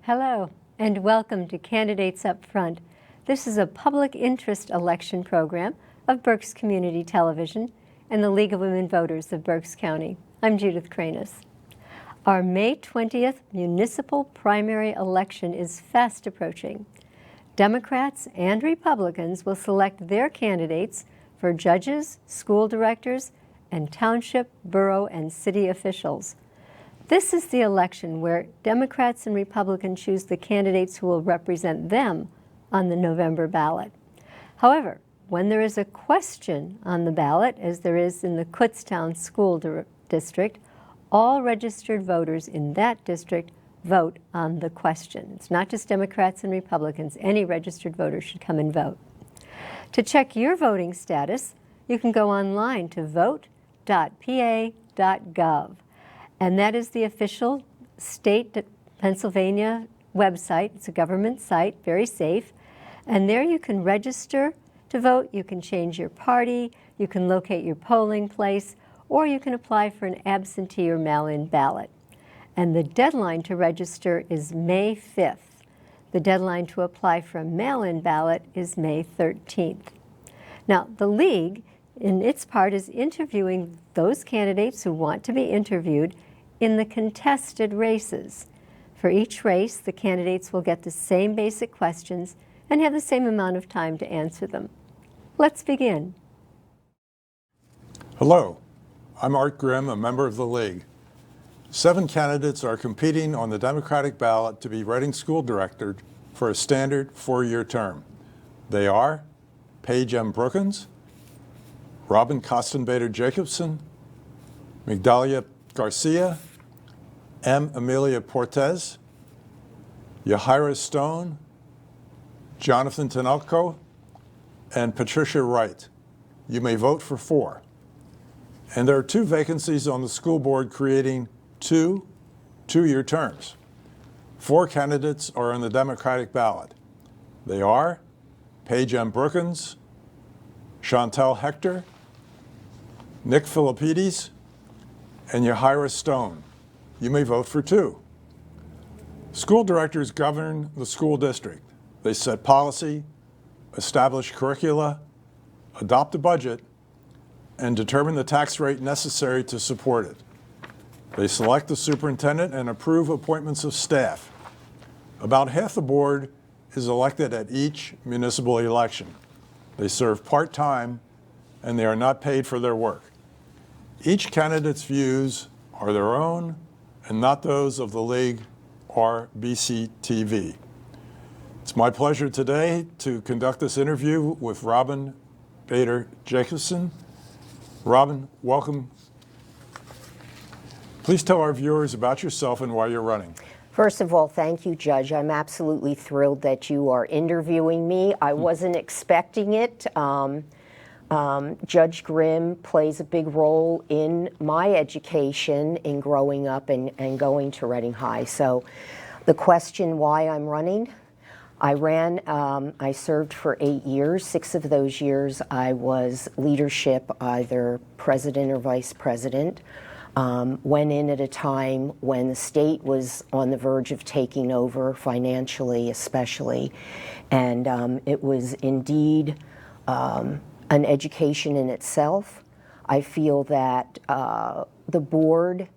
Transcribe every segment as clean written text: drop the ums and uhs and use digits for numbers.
Hello, and welcome to Candidates Up Front. This is a public interest election program of Berks Community Television and the League of Women Voters of Berks County. I'm Judith Cranus. Our May 20th municipal primary election is fast approaching. Democrats and Republicans will select their candidates for judges, school directors, and township, borough, and city officials. This is the election where Democrats and Republicans choose the candidates who will represent them on the November ballot. However, when there is a question on the ballot, as there is in the Kutztown School District, all registered voters in that district vote on the question. It's not just Democrats and Republicans. Any registered voter should come and vote. To check your voting status, you can go online to vote.pa.gov. And that is the official state Pennsylvania website. It's a government site, very safe. And there you can register to vote. You can change your party. You can locate your polling place, or you can apply for an absentee or mail-in ballot. And the deadline to register is May 5th. The deadline to apply for a mail-in ballot is May 13th. Now, the League, in its part, is interviewing those candidates who want to be interviewed in the contested races. For each race, the candidates will get the same basic questions and have the same amount of time to answer them. Let's begin. Hello, I'm Art Grimm, a member of the League. 7 candidates are competing on the Democratic ballot to be Reading School Director for a standard 4-year term. They are Paige M. Brookins, Robin Kostenbader-Jacobson, Migdalia Garcia, M. Amelia Portez, Yahira Stone, Jonathan Tanelko, and Patricia Wright. You may vote for 4. And there are 2 vacancies on the school board, creating 2 2-year terms. 4 candidates are on the Democratic ballot. They are Paige M. Brookins, Chantel Hector, Nick Philippides, and Yahira Stone. You may vote for 2. School directors govern the school district. They set policy, establish curricula, adopt a budget, and determine the tax rate necessary to support it. They select the superintendent and approve appointments of staff. About half the board is elected at each municipal election. They serve part-time, and they are not paid for their work. Each candidate's views are their own and not those of the League or BCTV. It's my pleasure today to conduct this interview with Robin Bader-Jacobson. Robin, welcome. Please tell our viewers about yourself and why you're running. First of all, thank you, Judge. I'm absolutely thrilled that you are interviewing me. I wasn't expecting it. Judge Grimm plays a big role in my education in growing up and going to Reading High. So the question why I'm running, I served for 8 years. 6 of those years I was leadership, either president or vice president. Went in at a time when the state was on the verge of taking over financially, especially. And it was indeed an education in itself. I feel that the board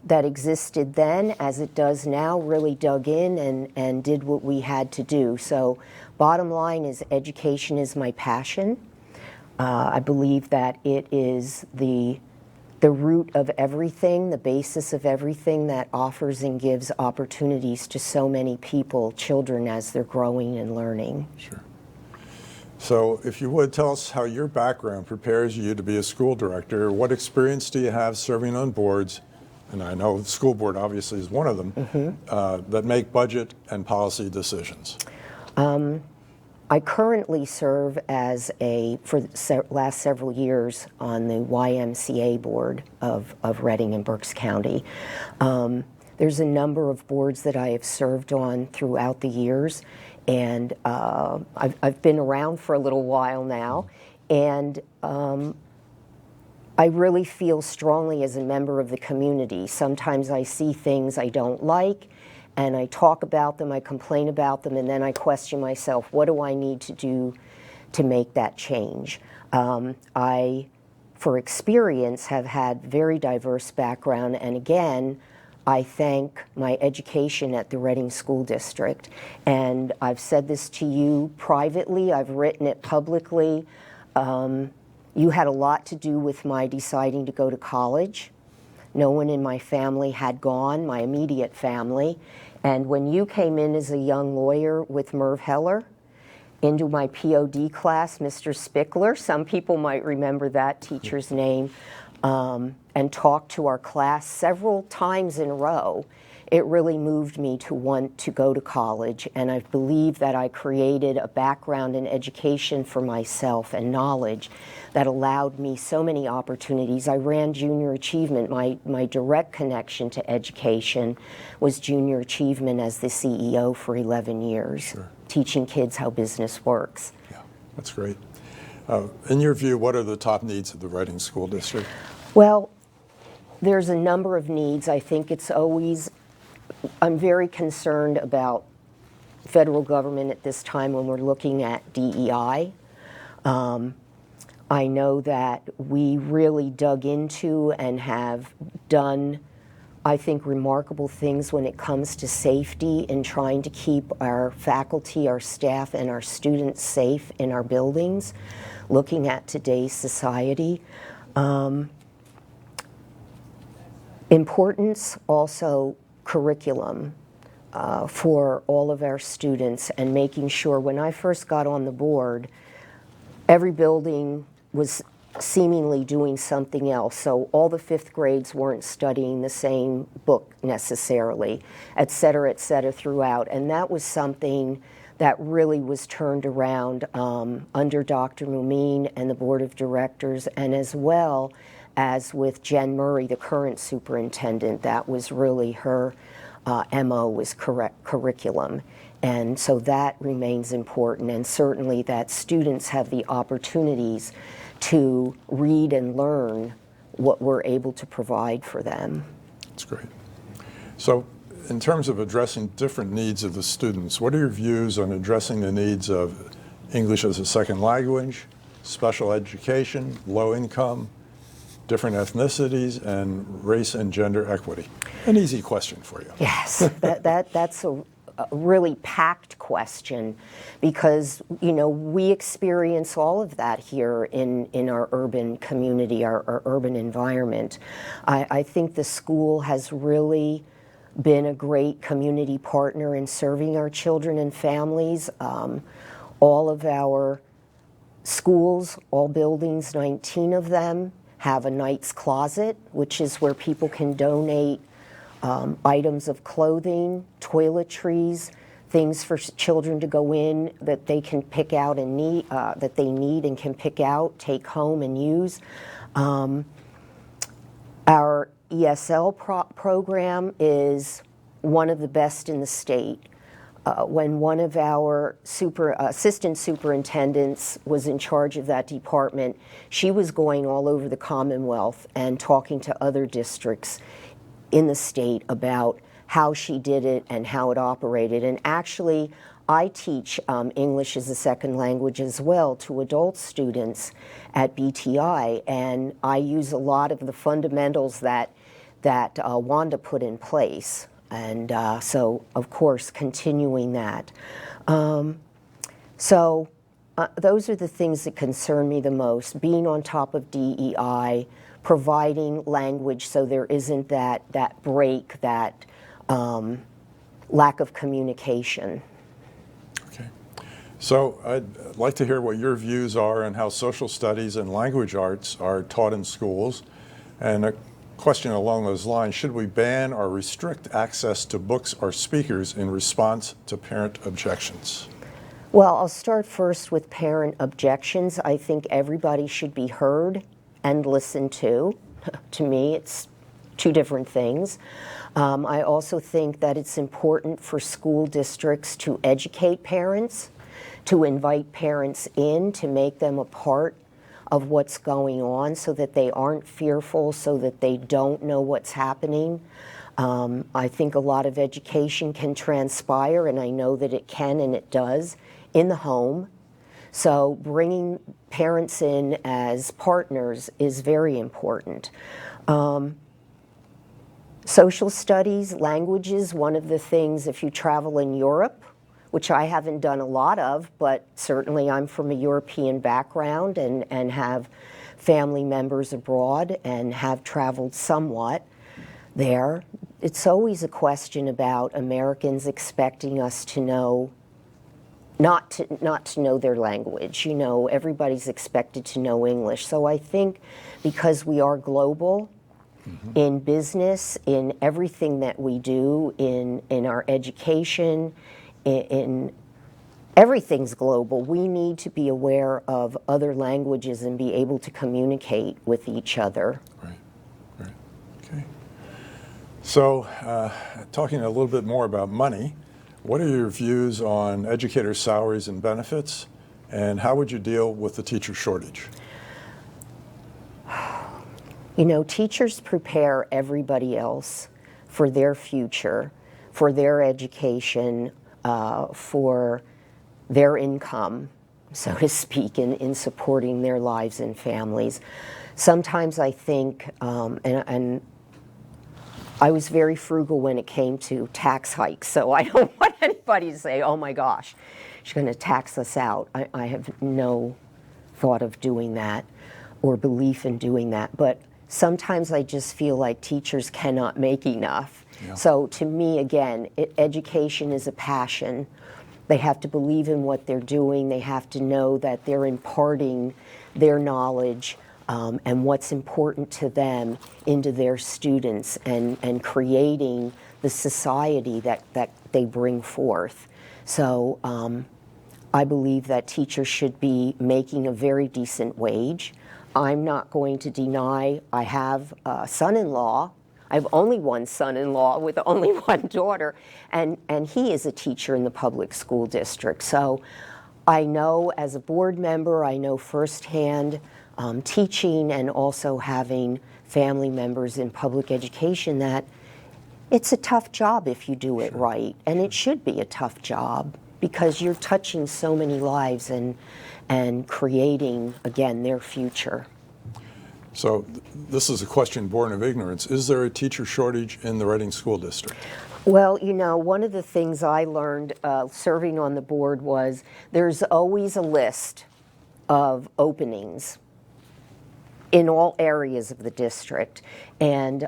that existed then, as it does now, really dug in and did what we had to do. So bottom line is education is my passion. I believe that it is the root of everything, the basis of everything that offers and gives opportunities to so many people, children, as they're growing and learning. Sure. So if you would, tell us how your background prepares you to be a school director. What experience do you have serving on boards, and I know the school board obviously is one of them, that make budget and policy decisions? I currently serve as for the last several years on the YMCA board of Reading and Berks County. There's a number of boards that I have served on throughout the years, and I've been around for a little while now, and I really feel strongly as a member of the community. Sometimes I see things I don't like, and I talk about them, I complain about them, and then I question myself, what do I need to do to make that change? I, for experience, have had very diverse background, and again, I thank my education at the Reading School District. And I've said this to you privately, I've written it publicly. You had a lot to do with my deciding to go to college. No one in my family had gone, my immediate family. And when you came in as a young lawyer with Merv Heller into my POD class, Mr. Spickler, some people might remember that teacher's name, and talked to our class several times in a row, it really moved me to want to go to college. And I believe that I created a background in education for myself and knowledge that allowed me so many opportunities. I ran Junior Achievement. My direct connection to education was Junior Achievement as the CEO for 11 years, Sure. teaching kids how business works. Yeah, that's great. In your view, what are the top needs of the Reading School District? Well, there's a number of needs. I think it's always, I'm very concerned about federal government at this time when we're looking at DEI. I know that we really dug into and have done, I think, remarkable things when it comes to safety in trying to keep our faculty, our staff, and our students safe in our buildings, looking at today's society. Importance also curriculum for all of our students, and making sure when I first got on the board, every building was seemingly doing something else. So all the fifth grades weren't studying the same book necessarily, et cetera, throughout. And that was something that really was turned around under Dr. Mumine and the Board of Directors, and as well as with Jen Murray, the current superintendent. That was really her MO, was curriculum. And so that remains important, and certainly that students have the opportunities to read and learn what we're able to provide for them. That's great. So in terms of addressing different needs of the students, what are your views on addressing the needs of English as a second language, special education, low income, different ethnicities, and race and gender equity? An easy question for you. Yes, that's a really packed question, because we experience all of that here in our urban community, our urban environment. I think the school has really been a great community partner in serving our children and families. All of our schools, all buildings, 19 of them, have a Knight's Closet, which is where people can donate items of clothing, toiletries, things for children to go in that they can pick out and need, that they need and can pick out, take home and use. Our ESL program is one of the best in the state. When one of our assistant superintendents was in charge of that department, she was going all over the Commonwealth and talking to other districts in the state about how she did it and how it operated. And actually, I teach English as a second language as well to adult students at BTI, and I use a lot of the fundamentals that Wanda put in place. And so, of course, continuing that. Those are the things that concern me the most, being on top of DEI, providing language so there isn't that break, that lack of communication. Okay. So I'd like to hear what your views are on how social studies and language arts are taught in schools. And a question along those lines, should we ban or restrict access to books or speakers in response to parent objections? Well, I'll start first with parent objections. I think everybody should be heard and listened to. To me, it's two different things. I also think that it's important for school districts to educate parents, to invite parents in, to make them a part of what's going on so that they aren't fearful, so that they don't know what's happening. I think a lot of education can transpire, and I know that it can and it does, in the home. So bringing parents in as partners is very important. Social studies, languages, one of the things, if you travel in Europe, which I haven't done a lot of, but certainly I'm from a European background and have family members abroad and have traveled somewhat there. It's always a question about Americans expecting us to know, not to know their language. You know, everybody's expected to know English. So I think because we are global, in business, in everything that we do, in our education, in everything's global. We need to be aware of other languages and be able to communicate with each other. Right. Okay. So, talking a little bit more about money, what are your views on educator salaries and benefits, and how would you deal with the teacher shortage? You know, teachers prepare everybody else for their future, for their education, for their income, so to speak, in supporting their lives and families. Sometimes I think, and I was very frugal when it came to tax hikes, so I don't want anybody to say, oh my gosh, she's going to tax us out. I have no thought of doing that or belief in doing that. But sometimes I just feel like teachers cannot make enough. Yeah. So to me, again, education is a passion. They have to believe in what they're doing. They have to know that they're imparting their knowledge and what's important to them into their students and creating the society that they bring forth. So I believe that teachers should be making a very decent wage. I'm not going to deny I have a son-in-law. I have only one son-in-law with only one daughter, and he is a teacher in the public school district. So I know as a board member, I know firsthand teaching and also having family members in public education that it's a tough job if you do it right, and it should be a tough job because you're touching so many lives and creating, again, their future. So this is a question born of ignorance. Is there a teacher shortage in the Reading School District? Well, you know, one of the things I learned serving on the board was there's always a list of openings in all areas of the district. And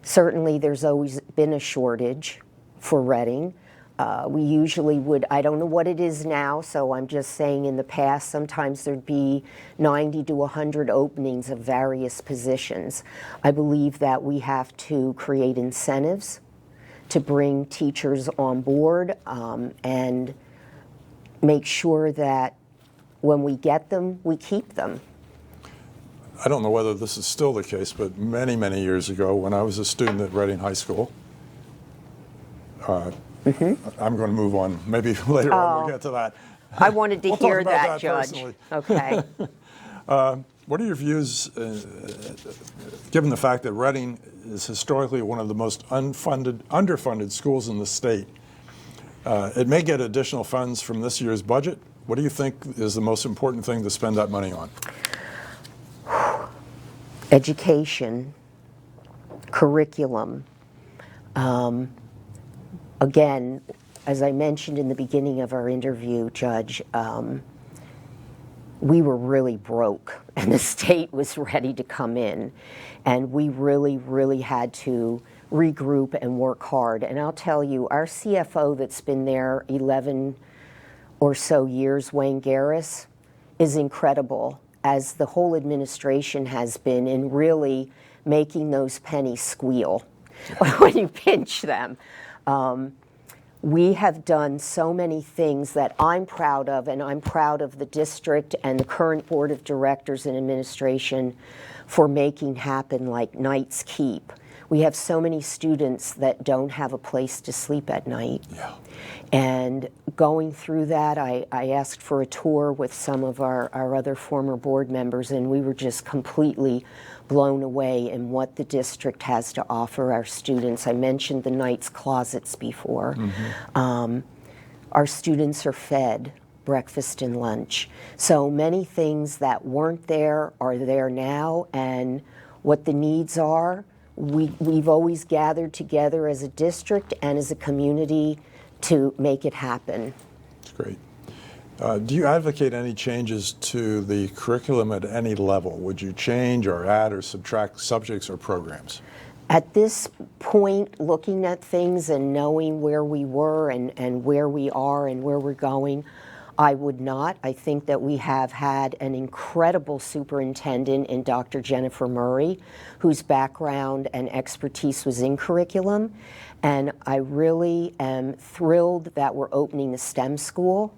certainly there's always been a shortage for Reading. We usually would, I don't know what it is now, so I'm just saying in the past, sometimes there'd be 90 to 100 openings of various positions. I believe that we have to create incentives to bring teachers on board and make sure that when we get them, we keep them. I don't know whether this is still the case, but many, many years ago when I was a student at Reading High School, I'm going to move on. Maybe later on we'll get to that. I wanted to We'll hear talk about that, Judge. Personally. Okay. What are your views, given the fact that Reading is historically one of the most underfunded schools in the state? It may get additional funds from this year's budget. What do you think is the most important thing to spend that money on? Education, curriculum. Again, as I mentioned in the beginning of our interview, Judge, we were really broke and the state was ready to come in. And we really, really had to regroup and work hard. And I'll tell you, our CFO that's been there 11 or so years, Wayne Garris, is incredible, as the whole administration has been in really making those pennies squeal when you pinch them. We have done so many things that I'm proud of, and I'm proud of the district and the current board of directors and administration for making happen, like Night's Keep. We have so many students that don't have a place to sleep at night. Yeah. And going through that, I asked for a tour with some of our other former board members, and we were just completely blown away in what the district has to offer our students. I mentioned the Knights Closets before. Our students are fed breakfast and lunch. So many things that weren't there are there now, and what the needs are, we've always gathered together as a district and as a community to make it happen. That's great. Do you advocate any changes to the curriculum at any level? Would you change or add or subtract subjects or programs? At this point, looking at things and knowing where we were and where we are and where we're going, I would not. I think that we have had an incredible superintendent in Dr. Jennifer Murray, whose background and expertise was in curriculum. And I really am thrilled that we're opening the STEM school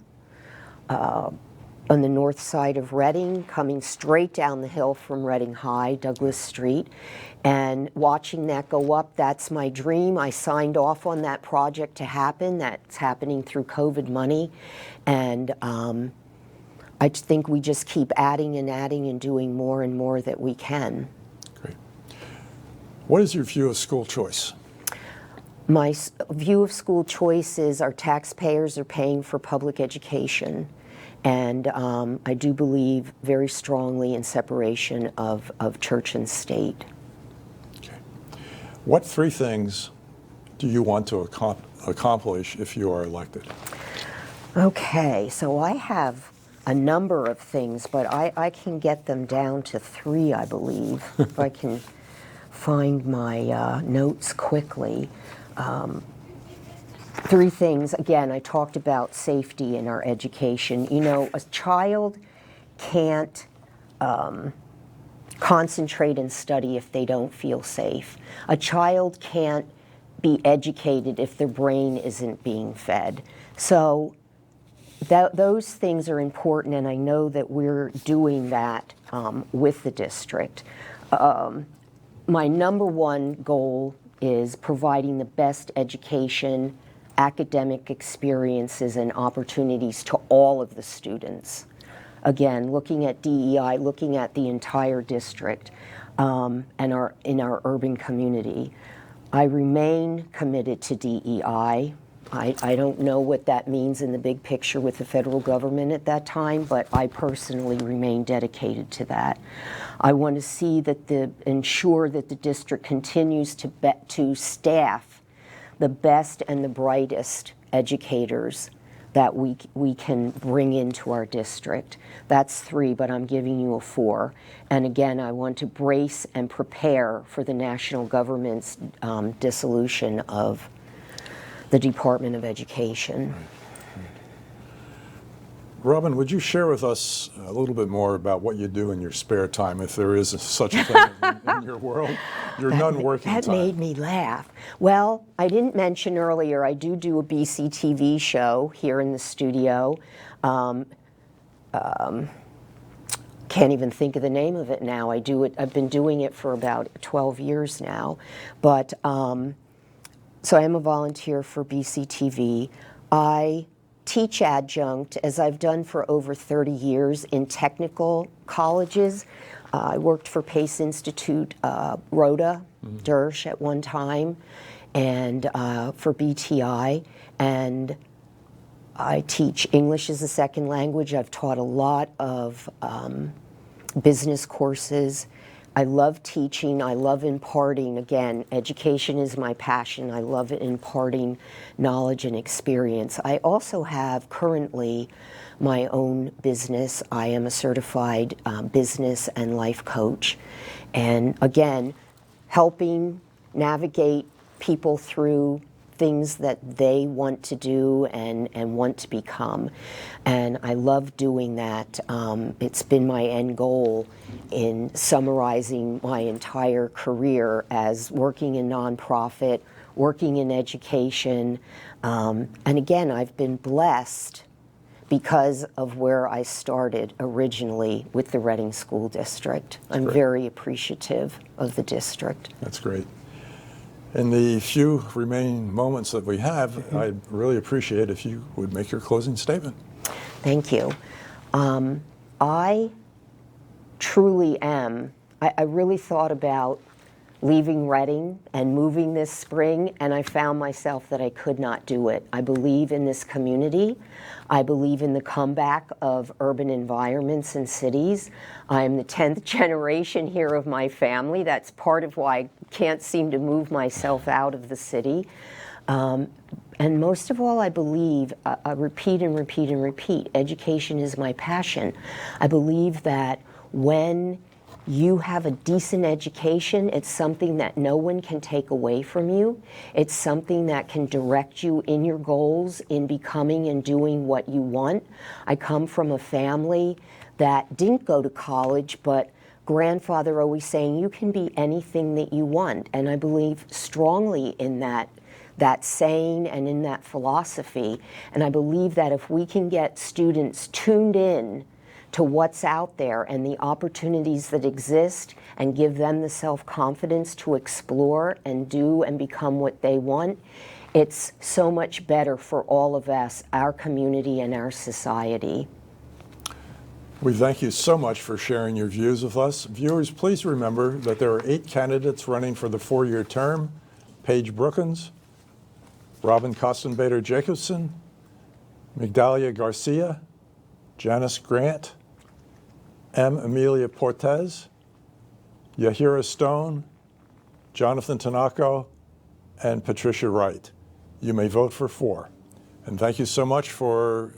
on the north side of Reading, coming straight down the hill from Reading High, Douglas Street. And watching that go up, that's my dream. I signed off on that project to happen. That's happening through COVID money. And I think we just keep adding and doing more and more that we can. Great. What is your view of school choice? My view of school choice is our taxpayers are paying for public education. And I do believe very strongly in separation of church and state. Okay. What three things do you want to accomplish if you are elected? Okay, so I have a number of things, but I can get them down to three, I believe, if I can find my notes quickly. Three things. Again, I talked about safety in our education. You know, a child can't concentrate and study if they don't feel safe. A child can't be educated if their brain isn't being fed. So those things are important, and I know that we're doing that with the district. My number one goal is providing the best education, academic experiences, and opportunities to all of the students. Again, looking at DEI, looking at the entire district and in our urban community. I remain committed to DEI. I don't know what that means in the big picture with the federal government at that time, but I personally remain dedicated to that. I want to see that ensure that the district continues to staff the best and the brightest educators that we can bring into our district. That's three, but I'm giving you a four. And again, I want to brace and prepare for the national government's dissolution of the Department of Education. Robin, would you share with us a little bit more about what you do in your spare time, if there is such a thing in your world, your non-working time? That made me laugh. Well, I didn't mention earlier, I do a BCTV show here in the studio. Can't even think of the name of it now. I've been doing it for about 12 years now. But so I am a volunteer for BCTV. I teach adjunct, as I've done for over 30 years, in technical colleges. I worked for Pace Institute, Rhoda, Dersh at one time, and for BTI. And I teach English as a second language. I've taught a lot of business courses. I love teaching. I love imparting. Again, education is my passion. I love imparting knowledge and experience. I also have currently my own business. I am a certified business and life coach. And again, helping navigate people through things that they want to do and want to become. And I love doing that. It's been my end goal in summarizing my entire career as working in nonprofit, working in education. And again, I've been blessed because of where I started originally with the Reading School District. I'm very appreciative of the district. That's great. In the few remaining moments that we have, I'd really appreciate if you would make your closing statement. Thank you. I truly am. I really thought about leaving Reading and moving this spring, and I found myself that I could not do it. I believe in this community. I believe in the comeback of urban environments and cities. I am the 10th generation here of my family. That's part of why I can't seem to move myself out of the city. And most of all, I believe, I repeat and repeat and repeat, education is my passion. I believe that when you have a decent education, it's something that no one can take away from you. It's something that can direct you in your goals, in becoming and doing what you want. I come from a family that didn't go to college, but grandfather always saying, you can be anything that you want. And I believe strongly in that saying and in that philosophy. And I believe that if we can get students tuned in to what's out there and the opportunities that exist and give them the self-confidence to explore and do and become what they want, it's so much better for all of us, our community and our society. We thank you so much for sharing your views with us. Viewers, please remember that there are 8 candidates running for the 4-year term: Paige Brookins, Robin Kostenbader Jacobson, Migdalia Garcia, Janice Grant, M. Amelia Portez, Yahira Stone, Jonathan Tanaka, and Patricia Wright. You may vote for 4. And thank you so much for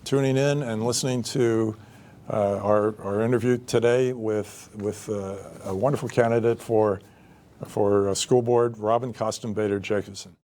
tuning in and listening to our interview today with a wonderful candidate for school board, Robin Kostenbader Jacobson.